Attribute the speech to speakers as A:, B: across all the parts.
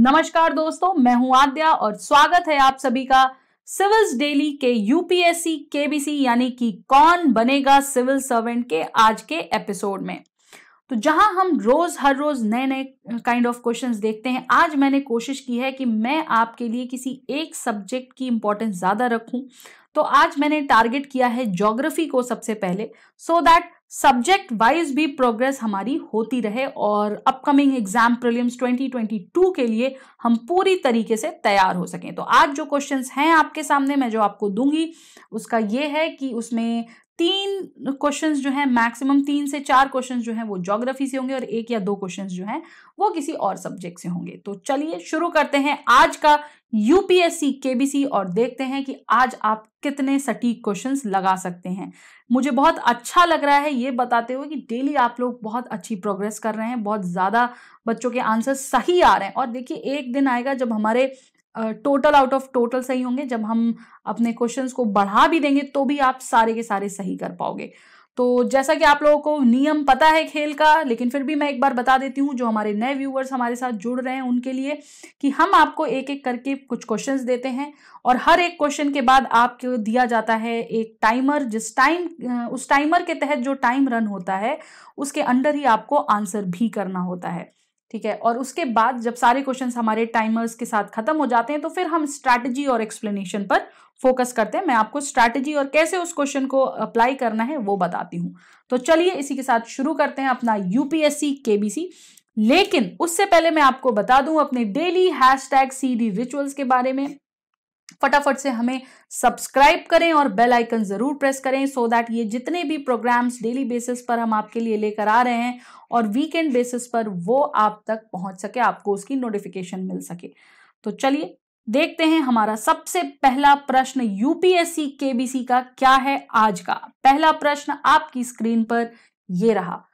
A: नमस्कार दोस्तों, मैं हूं आद्या और स्वागत है आप सभी का सिविल्स डेली के यूपीएससी केबीसी यानी कि कौन बनेगा सिविल सर्वेंट के आज के एपिसोड में। तो जहां हम हर रोज नए नए काइंड ऑफ क्वेश्चंस देखते हैं, आज मैंने कोशिश की है कि मैं आपके लिए किसी एक सब्जेक्ट की इंपॉर्टेंस ज्यादा रखूं। तो आज मैंने टारगेट किया है ज्योग्राफी को सबसे पहले, सो दैट सब्जेक्ट वाइज भी प्रोग्रेस हमारी होती रहे और अपकमिंग एग्जाम प्रीलिम्स 2022 के लिए हम पूरी तरीके से तैयार हो सकें। तो आज जो क्वेश्चंस हैं आपके सामने, मैं जो आपको दूंगी उसका ये है कि उसमें 3 क्वेश्चंस जो हैं, मैक्सिमम 3 से 4 क्वेश्चंस जो हैं वो ज्योग्राफी से होंगे और 1 या 2 क्वेश्चंस जो हैं वो किसी और सब्जेक्ट से होंगे। तो चलिए शुरू करते हैं आज का यूपीएससी केबीसी और देखते हैं कि आज आप कितने सटीक क्वेश्चंस लगा सकते हैं। मुझे बहुत अच्छा लग रहा है ये बताते हुए कि डेली आप लोग बहुत अच्छी प्रोग्रेस कर रहे हैं, बहुत ज्यादा बच्चों के आंसर सही आ रहे हैं। और देखिए, एक दिन आएगा जब हमारे टोटल आउट ऑफ टोटल सही होंगे, जब हम अपने क्वेश्चंस को बढ़ा भी देंगे तो भी आप सारे के सारे सही कर पाओगे। तो जैसा कि आप लोगों को नियम पता है खेल का, लेकिन फिर भी मैं एक बार बता देती हूँ जो हमारे नए व्यूअर्स हमारे साथ जुड़ रहे हैं उनके लिए, कि हम आपको एक एक करके कुछ क्वेश्चंस देते हैं और हर एक क्वेश्चन के बाद आपको दिया जाता है एक टाइमर। उस टाइमर के तहत जो टाइम रन होता है उसके अंडर ही आपको आंसर भी करना होता है, ठीक है। और उसके बाद जब सारे क्वेश्चंस हमारे टाइमर्स के साथ खत्म हो जाते हैं तो फिर हम स्ट्रैटेजी और एक्सप्लेनेशन पर फोकस करते हैं। मैं आपको स्ट्रैटेजी और कैसे उस क्वेश्चन को अप्लाई करना है वो बताती हूँ। तो चलिए इसी के साथ शुरू करते हैं अपना यूपीएससी केबीसी। लेकिन उससे पहले मैं आपको बता दूं अपने डेली #CD रिचुअल्स के बारे में। फटाफट से हमें सब्सक्राइब करें और बेल आइकन जरूर प्रेस करें, सो दैट ये जितने भी प्रोग्राम्स डेली बेसिस पर हम आपके लिए लेकर आ रहे हैं और वीकेंड बेसिस पर वो आप तक पहुंच सके, आपको उसकी नोटिफिकेशन मिल सके। तो चलिए देखते हैं हमारा सबसे पहला प्रश्न यूपीएससी केबीसी का क्या है। आज का पहला प्रश्न आपकी स्क्रीन पर ये रहा।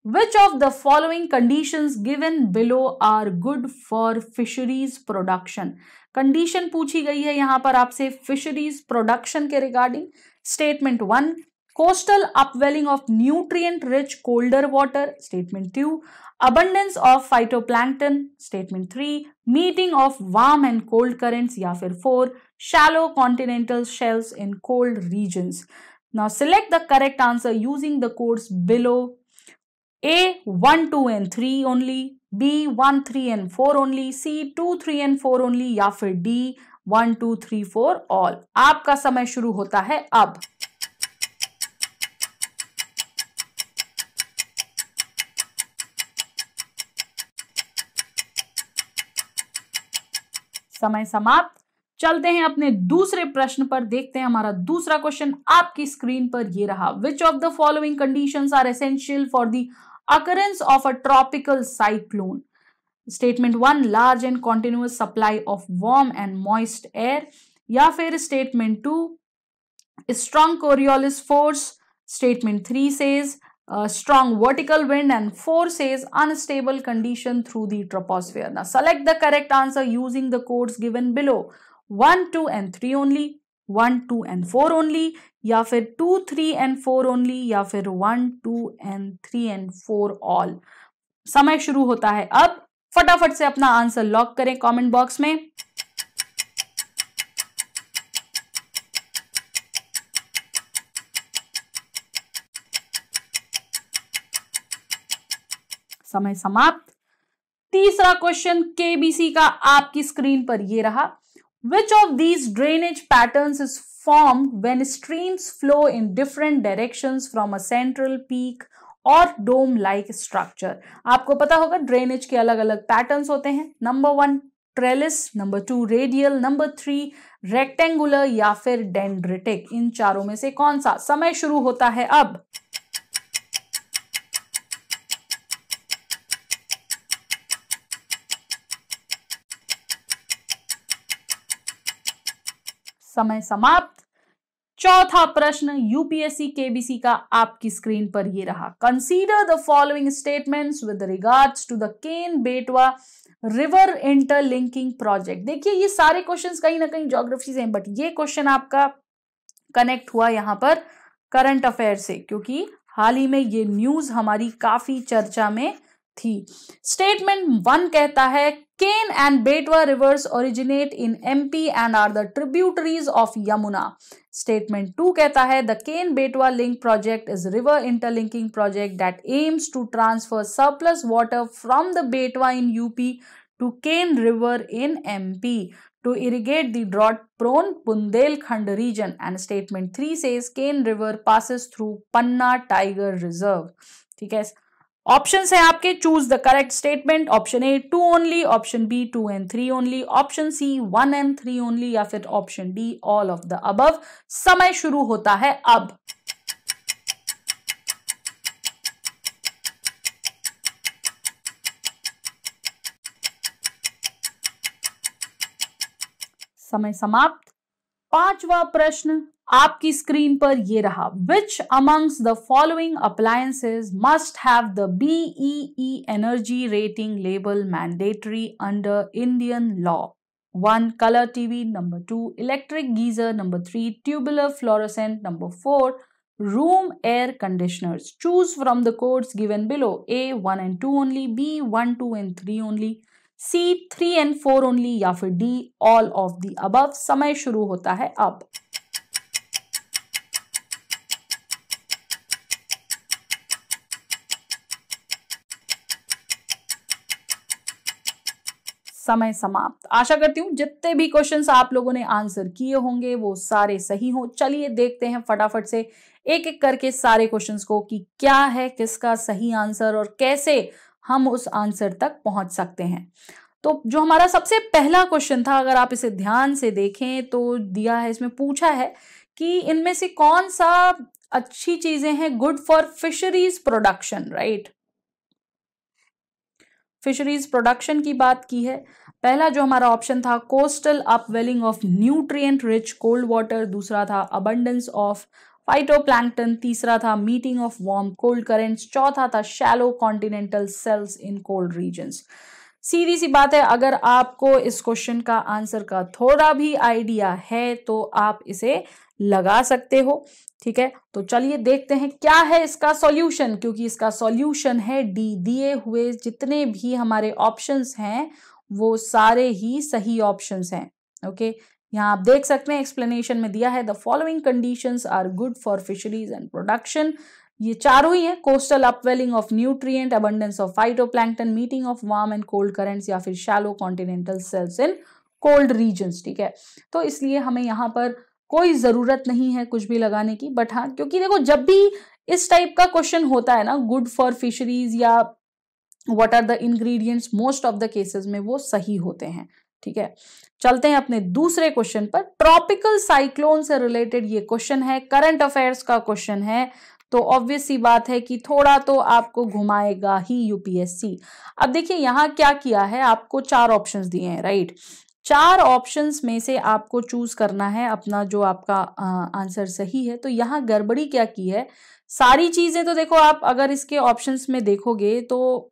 A: Which of the following conditions given below are good for fisheries production? Condition पूछी गई है यहां पर आपसे फिशरीज प्रोडक्शन के regarding. Statement 1, coastal upwelling of nutrient rich colder water. Statement 2, abundance of phytoplankton। Statement 3, meeting of warm and cold currents। या फिर 4, shallow continental shelves in cold regions। Now select the correct answer using the codes below. A 1, 2 and 3 only, B 1, 3 and 4 only, C 2, 3 and 4 only, या फिर D 1, 2, 3, 4 all। आपका समय शुरू होता है अब। समय समाप्त। चलते हैं अपने दूसरे प्रश्न पर, देखते हैं हमारा दूसरा क्वेश्चन आपकी स्क्रीन पर ये रहा। Which of the following conditions are essential for the occurrence of a tropical cyclone? Statement 1, large and continuous supply of warm and moist air। या फिर Statement 2, strong Coriolis force। Statement 3 says strong vertical wind, and 4 says unstable condition through the troposphere। Now select the correct answer using the codes given below। 1, 2 and 3 only, 1, 2 and 4 only, या फिर 2, 3 and 4 only, या फिर 1, 2 and 3 and 4 all। समय शुरू होता है अब। फटाफट से अपना आंसर लॉक करें कमेंट बॉक्स में। समय समाप्त। तीसरा क्वेश्चन केबीसी का आपकी स्क्रीन पर ये रहा। Which of these drainage patterns is formed when streams flow in different directions from a central peak or dome-like structure? आपको पता होगा ड्रेनेज के अलग अलग पैटर्न्स होते हैं। Number 1 trellis, number 2 radial, number 3 rectangular, या फिर डेंड्रिटिक। इन चारों में से कौन सा? समय शुरू होता है अब। समय समाप्त। चौथा प्रश्न यूपीएससी केबीसी का आपकी स्क्रीन पर ये रहा। Consider the following statements with regards to the Ken Betwa river interlinking project. देखिए, ये सारे क्वेश्चंस कहीं ना कहीं ज्योग्राफी से हैं, बट ये क्वेश्चन आपका कनेक्ट हुआ यहां पर करंट अफेयर से, क्योंकि हाल ही में ये न्यूज हमारी काफी चर्चा में थी। स्टेटमेंट 1 कहता है Ken and Betwa rivers originate in MP and are the tributaries of Yamuna. Statement 2 कहता है the Ken-Betwa link project is river interlinking project that aims to transfer surplus water from the Betwa in UP to Ken River in MP to irrigate the drought-prone Bundelkhand region. And statement 3 says Ken River passes through Panna Tiger Reserve. ठीक है, options है आपके, choose the correct statement. Option A 2 only, option B 2 and 3 only, option C 1 and 3 only, या फिर option D all of the above. समय शुरू होता है अब। समय समाप्त। पांचवा प्रश्न आपकी स्क्रीन पर ये रहा। Which amongst the following appliances must have the BEE energy rating label mandatory under Indian law? 1. Color TV. Number 2. Electric geyser. Number 3. Tubular fluorescent. Number 4. Room air conditioners. Choose from the codes given below. A. 1 and 2 only. B. 1, 2 and 3 only. C. 3 and 4 only. या फिर D. all of the above। समय शुरू होता है अब। समय समाप्त। आशा करती हूँ जितने भी क्वेश्चंस आप लोगों ने आंसर किए होंगे वो सारे सही हो। चलिए देखते हैं फटाफट से एक एक करके सारे क्वेश्चंस को कि क्या है किसका सही आंसर और कैसे हम उस आंसर तक पहुंच सकते हैं। तो जो हमारा सबसे पहला क्वेश्चन था, अगर आप इसे ध्यान से देखें तो दिया है, इसमें पूछा है कि इनमें से कौन सा अच्छी चीजें हैं good for fisheries production, right. Fisheries production की बात की है। पहला जो हमारा ऑप्शन था coastal upwelling of nutrient rich cold water, दूसरा था अबंडेंस ऑफ फाइटोप्लैंक्टन, तीसरा था meeting of warm cold currents, चौथा था shallow continental shelves in cold regions. सीधी सी बात है, अगर आपको इस क्वेश्चन का आंसर का थोड़ा भी आइडिया है तो आप इसे लगा सकते हो। ठीक है, तो चलिए देखते हैं क्या है इसका सॉल्यूशन, क्योंकि इसका सॉल्यूशन है डी। दिए हुए जितने भी हमारे ऑप्शंस हैं वो सारे ही सही ऑप्शंस हैं। ओके, यहाँ आप देख सकते हैं एक्सप्लेनेशन में दिया है the following conditions are good for fisheries and production. ये चारों ही है, coastal upwelling of nutrient, abundance of phytoplankton, meeting of warm and cold currents, या फिर shallow continental shelves in cold regions. ठीक है, तो इसलिए हमें यहाँ पर कोई जरूरत नहीं है कुछ भी लगाने की। बट हाँ, क्योंकि देखो जब भी इस टाइप का क्वेश्चन होता है ना, गुड फॉर फिशरीज या what are the ingredients, most of the cases में वो सही होते हैं। ठीक है, चलते हैं अपने दूसरे क्वेश्चन पर। ट्रॉपिकल साइक्लोन से रिलेटेड ये क्वेश्चन है, करंट अफेयर्स का क्वेश्चन है, तो ऑब्वियस सी बात है कि थोड़ा तो आपको घुमाएगा ही यूपीएससी। अब देखिए यहाँ क्या किया है, आपको 4 ऑप्शंस दिए हैं, राइट। 4 ऑप्शंस में से आपको चूज करना है अपना जो आपका आंसर सही है। तो यहाँ गड़बड़ी क्या की है, सारी चीजें तो देखो आप अगर इसके ऑप्शंस में देखोगे तो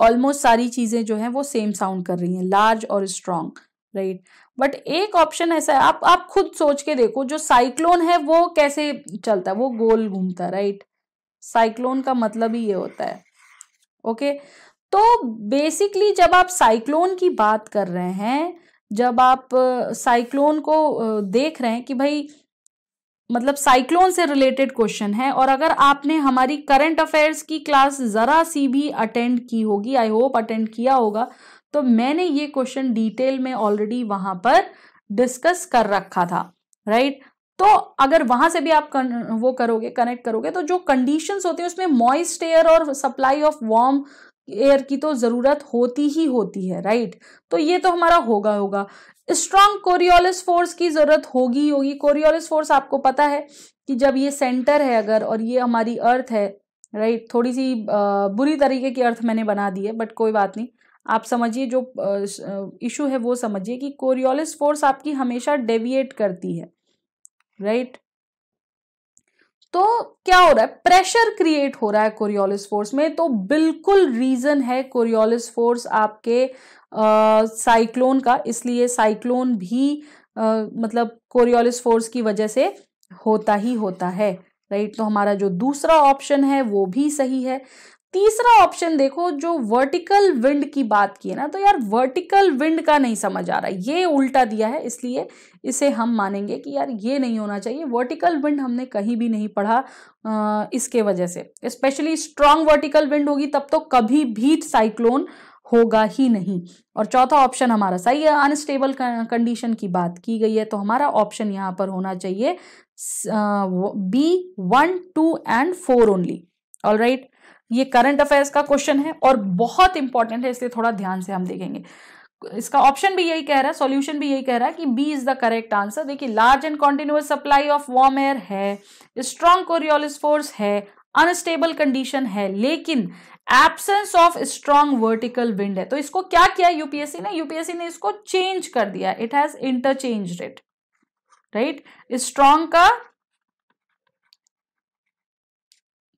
A: ऑलमोस्ट सारी चीजें जो हैं वो सेम साउंड कर रही हैं, लार्ज और स्ट्रॉन्ग, राइट। बट एक ऑप्शन ऐसा है, आप खुद सोच के देखो, जो साइक्लोन है वो कैसे चलता है, वो गोल घूमता है, राइट। साइक्लोन का मतलब ही ये होता है। ओके, तो बेसिकली जब आप साइक्लोन की बात कर रहे हैं, जब आप साइक्लोन को देख रहे हैं कि भाई मतलब साइक्लोन से रिलेटेड क्वेश्चन है, और अगर आपने हमारी करंट अफेयर्स की क्लास जरा सी भी अटेंड की होगी, आई होप अटेंड किया होगा, तो मैंने ये क्वेश्चन डिटेल में ऑलरेडी वहां पर डिस्कस कर रखा था, राइट। तो अगर वहां से भी आप वो करोगे, कनेक्ट करोगे, तो जो कंडीशंस होती है उसमें मॉइस्ट एयर और सप्लाई ऑफ वार्म एयर की तो जरूरत होती ही होती है, राइट। तो ये तो हमारा होगा। स्ट्रॉन्ग कोरियोलिस फोर्स की जरूरत होगी। कोरियोलिस फोर्स आपको पता है कि जब ये सेंटर है अगर, और ये हमारी अर्थ है, राइट। थोड़ी सी बुरी तरीके की अर्थ मैंने बना दी है, बट कोई बात नहीं, आप समझिए जो इशू है वो समझिए कि कोरियोलिस फोर्स आपकी हमेशा डेविएट करती है, राइट। तो क्या हो रहा है, प्रेशर क्रिएट हो रहा है कोरियोलिस फोर्स में, तो बिल्कुल रीजन है कोरियोलिस फोर्स आपके साइक्लोन का। इसलिए साइक्लोन भी मतलब कोरियोलिस फोर्स की वजह से होता ही होता है, राइट। तो हमारा जो दूसरा ऑप्शन है वो भी सही है। तीसरा ऑप्शन देखो, जो वर्टिकल विंड की बात की है ना, तो यार वर्टिकल विंड का नहीं समझ आ रहा, ये उल्टा दिया है, इसलिए इसे हम मानेंगे कि यार ये नहीं होना चाहिए। वर्टिकल विंड हमने कहीं भी नहीं पढ़ा इसके वजह से, स्पेशली स्ट्रॉन्ग वर्टिकल विंड होगी तब तो कभी भी साइक्लोन होगा ही नहीं। और चौथा ऑप्शन हमारा सही है, अनस्टेबल कंडीशन की बात की गई है, तो हमारा ऑप्शन यहां पर होना चाहिए बी 1, 2 एंड 4 ओनली। ऑलराइट, ये करंट अफेयर्स का क्वेश्चन है और बहुत इंपॉर्टेंट है, इसलिए थोड़ा ध्यान से हम देखेंगे। इसका ऑप्शन भी यही कह रहा है, सॉल्यूशन भी यही कह रहा है कि B is the correct answer. देखिए, large and continuous supply of warm air है, स्ट्रॉन्ग कोरियोलिस फोर्स है, अनस्टेबल कंडीशन है, लेकिन absence of strong vertical wind है। तो इसको क्या किया यूपीएससी ने? यूपीएससी ने इसको चेंज कर दिया, it has interchanged it, right. Strong का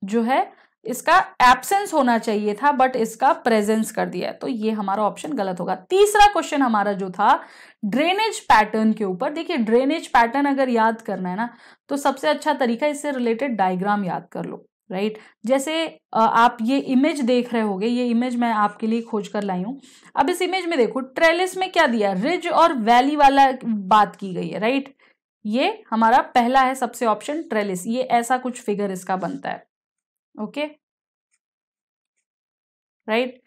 A: जो है इसका एब्सेंस होना चाहिए था, बट इसका प्रेजेंस कर दिया है, तो ये हमारा ऑप्शन गलत होगा। तीसरा क्वेश्चन हमारा जो था ड्रेनेज पैटर्न के ऊपर, देखिए ड्रेनेज पैटर्न अगर याद करना है ना, तो सबसे अच्छा तरीका इससे रिलेटेड डायग्राम याद कर लो, राइट। जैसे आप ये इमेज देख रहे होगे, ये इमेज मैं आपके लिए खोज कर लाई हूं। अब इस इमेज में देखो, ट्रेलिस में क्या दिया, रिज और वैली वाला बात की गई है, राइट। ये हमारा पहला है सबसे ऑप्शन, ट्रेलिस, ये ऐसा कुछ फिगर इसका बनता है, ओके, राइट।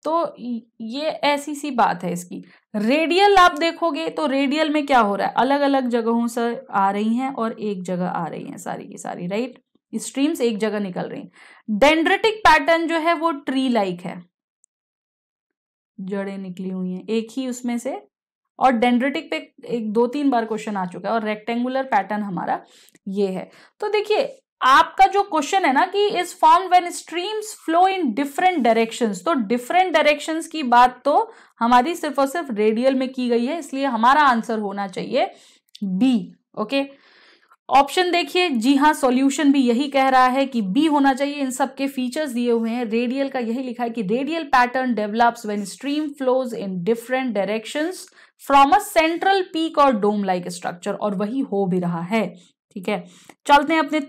A: तो ये ऐसी सी बात है इसकी। रेडियल आप देखोगे तो रेडियल में क्या हो रहा है, अलग अलग जगहों से आ रही हैं और एक जगह आ रही हैं सारी की सारी, राइट। स्ट्रीम्स एक जगह निकल रही हैं। डेंड्रेटिक पैटर्न जो है वो ट्री लाइक है, जड़ें निकली हुई हैं एक ही उसमें से, और डेंड्रेटिक पे एक 2-3 बार क्वेश्चन आ चुका है, और रेक्टेंगुलर पैटर्न हमारा ये है। तो देखिए आपका जो क्वेश्चन है ना कि is form when streams flow in different directions, तो डिफरेंट डायरेक्शंस की बात तो हमारी सिर्फ और सिर्फ रेडियल में की गई है, इसलिए हमारा आंसर होना चाहिए बी, ओके। ऑप्शन देखिए, जी हाँ, सॉल्यूशन भी यही कह रहा है कि बी होना चाहिए। इन सब के फीचर्स दिए हुए हैं, रेडियल का यही लिखा है कि radial pattern develops when stream flows in different directions from a central peak और डोम लाइक स्ट्रक्चर, और वही हो भी रहा है, ठीक है। चलते हैं अपने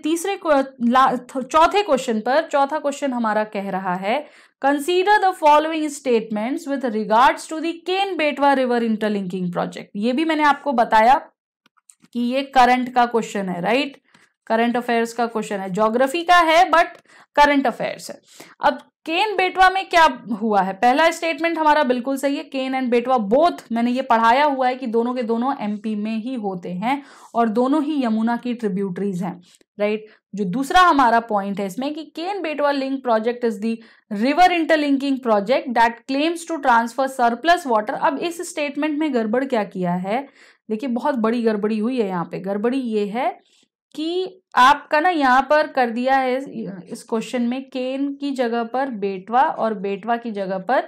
A: चौथे क्वेश्चन पर। चौथा क्वेश्चन हमारा कह रहा है, consider the following statements with regards to the Ken Betwa river interlinking project. ये भी मैंने आपको बताया कि ये करंट का क्वेश्चन है, राइट, करंट अफेयर्स का क्वेश्चन है, ज्योग्राफी का है बट करंट अफेयर्स है। अब केन बेटवा में क्या हुआ है, पहला स्टेटमेंट हमारा बिल्कुल सही है, केन एंड बेटवा बोथ, मैंने ये पढ़ाया हुआ है कि दोनों के दोनों एमपी में ही होते हैं और दोनों ही यमुना की ट्रिब्यूटरीज हैं, राइट। जो दूसरा हमारा पॉइंट है इसमें कि Ken Betwa link project is the river interlinking project that claims to transfer surplus water. अब इस स्टेटमेंट में गड़बड़ क्या किया है, देखिए बहुत बड़ी गड़बड़ी हुई है यहाँ पे। गड़बड़ी ये है कि आपका ना यहाँ पर कर दिया है इस क्वेश्चन में केन की जगह पर बेटवा और बेटवा की जगह पर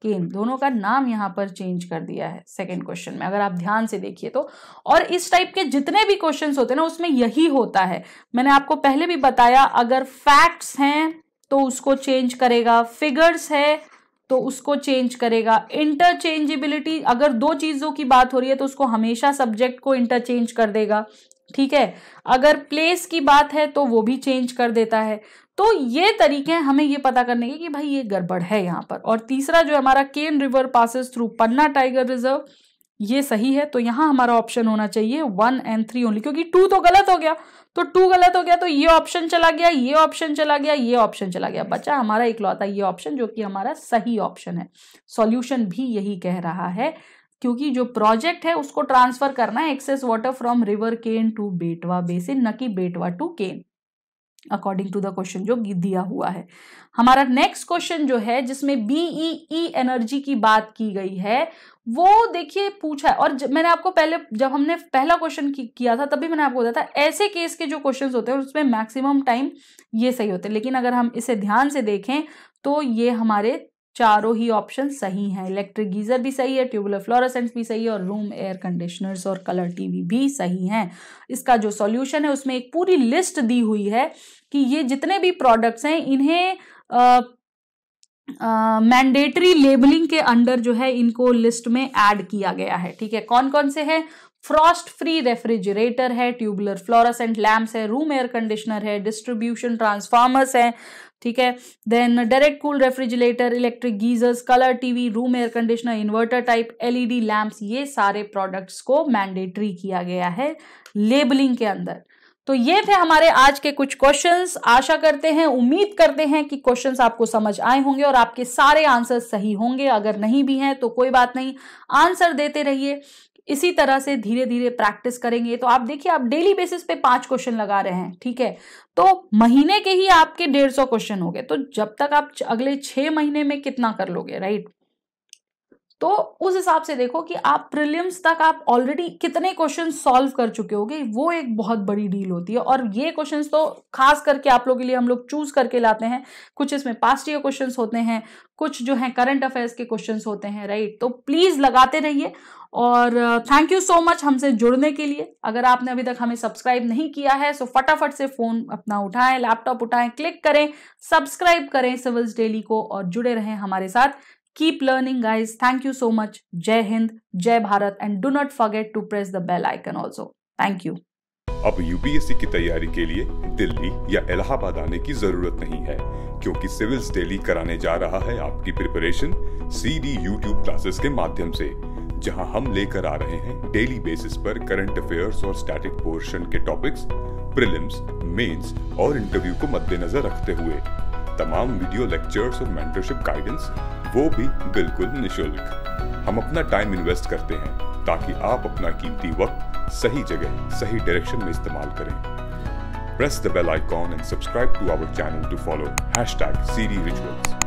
A: केन, दोनों का नाम यहाँ पर चेंज कर दिया है सेकंड क्वेश्चन में, अगर आप ध्यान से देखिए तो। और इस टाइप के जितने भी क्वेश्चंस होते हैं ना उसमें यही होता है, मैंने आपको पहले भी बताया, अगर फैक्ट्स हैं तो उसको चेंज करेगा, फिगर्स है तो उसको चेंज करेगा, इंटरचेंजेबिलिटी, अगर दो चीजों की बात हो रही है तो उसको हमेशा सब्जेक्ट को इंटरचेंज कर देगा, ठीक है। अगर प्लेस की बात है तो वो भी चेंज कर देता है। तो ये तरीके हैं हमें ये पता करने के कि भाई ये गड़बड़ है यहाँ पर। और तीसरा जो हमारा केन रिवर पासेस थ्रू पन्ना टाइगर रिजर्व, ये सही है, तो यहाँ हमारा ऑप्शन होना चाहिए 1 और 3 ओनली, क्योंकि 2 तो गलत हो गया, तो 2 गलत हो गया तो ये ऑप्शन चला गया, ये ऑप्शन चला गया, ये ऑप्शन चला गया, बचा हमारा इकलौता ये ऑप्शन जो कि हमारा सही ऑप्शन है। सॉल्यूशन भी यही कह रहा है, क्योंकि जो प्रोजेक्ट है उसको ट्रांसफर करना है excess water from river Ken to Betwa basin, न कि Betwa to Ken, according to the question जो दिया हुआ है। हमारा नेक्स्ट क्वेश्चन जो है जिसमें बीईई एनर्जी की बात की गई है, वो देखिए पूछा है, और मैंने आपको पहले जब हमने पहला क्वेश्चन किया था तभी मैंने आपको बताया था ऐसे केस के जो क्वेश्चंस होते हैं उसमें मैक्सिमम टाइम ये सही होते हैं, लेकिन अगर हम इसे ध्यान से देखें तो ये हमारे चारों ही ऑप्शन सही हैं। इलेक्ट्रिक गीजर भी सही है, ट्यूबुलर फ्लोरोसेंट्स भी सही है, और रूम एयर कंडीशनर्स और कलर टीवी भी सही हैं। इसका जो सॉल्यूशन है उसमें एक पूरी लिस्ट दी हुई है कि ये जितने भी प्रोडक्ट्स हैं इन्हें मैंडेटरी लेबलिंग के अंडर जो है इनको लिस्ट में ऐड किया गया है, ठीक है। कौन कौन से हैं, फ्रॉस्ट फ्री रेफ्रिजरेटर है, ट्यूबुलर फ्लोरोसेंट लैम्प्स है, रूम एयर कंडीशनर है, डिस्ट्रीब्यूशन ट्रांसफार्मर्स है, ठीक है। Then direct cool refrigerator, electric geysers, colour TV, room air conditioner, inverter type LED lamps, ये सारे प्रोडक्ट्स को मैंडेटरी किया गया है लेबलिंग के अंदर। तो ये थे हमारे आज के कुछ क्वेश्चंस। आशा करते हैं, उम्मीद करते हैं कि क्वेश्चंस आपको समझ आए होंगे और आपके सारे आंसर सही होंगे। अगर नहीं भी हैं तो कोई बात नहीं, आंसर देते रहिए। इसी तरह से धीरे धीरे प्रैक्टिस करेंगे तो आप देखिए, आप डेली बेसिस पे 5 क्वेश्चन लगा रहे हैं, ठीक है, तो महीने के ही आपके 150 क्वेश्चन हो गए। तो जब तक आप अगले 6 महीने में कितना कर लोगे, राइट? तो उस हिसाब से देखो कि आप प्रीलिम्स तक आप ऑलरेडी कितने क्वेश्चन सॉल्व कर चुके होगे, वो एक बहुत बड़ी डील होती है। और ये क्वेश्चंस तो खास करके आप लोगों के लिए हम लोग चूज करके लाते हैं। कुछ इसमें पास्ट ईयर क्वेश्चंस होते हैं, कुछ जो है करंट अफेयर्स के क्वेश्चंस होते हैं, राइट? तो प्लीज लगाते रहिए और थैंक यू सो मच हमसे जुड़ने के लिए। अगर आपने अभी तक हमें सब्सक्राइब नहीं किया है तो फटाफट से फोन अपना उठाएं, लैपटॉप उठाएं, क्लिक करें, सब्सक्राइब करें सिविल्स डेली को और जुड़े रहें हमारे साथ। Keep learning, guys. Thank you so much. Jai Hind, Jai Bharat, and do not forget to press the bell icon also. Thank you.
B: अब यूपीएससी की तैयारी के लिए दिल्ली या इलाहाबाद आने की जरूरत नहीं है, क्योंकि सिविल्स डेली कराने जा रहा है आपकी प्रिपरेशन सीडी यूट्यूब क्लासेस के माध्यम से, जहां हम लेकर आ रहे हैं डेली बेसिस पर करंट अफेयर्स और स्टैटिक पोर्शन के टॉपिक्स, प्रीलिम्स, मेंस और इंटरव्यू को मद्देनजर रखते हुए तमाम वीडियो लेक्चर्स और मेंटरशिप गाइडेंस, वो भी बिल्कुल निशुल्क। हम अपना टाइम इन्वेस्ट करते हैं ताकि आप अपना कीमती वक्त सही जगह, सही डायरेक्शन में इस्तेमाल करें। Press the bell icon and subscribe to our channel to follow #CD Rituals.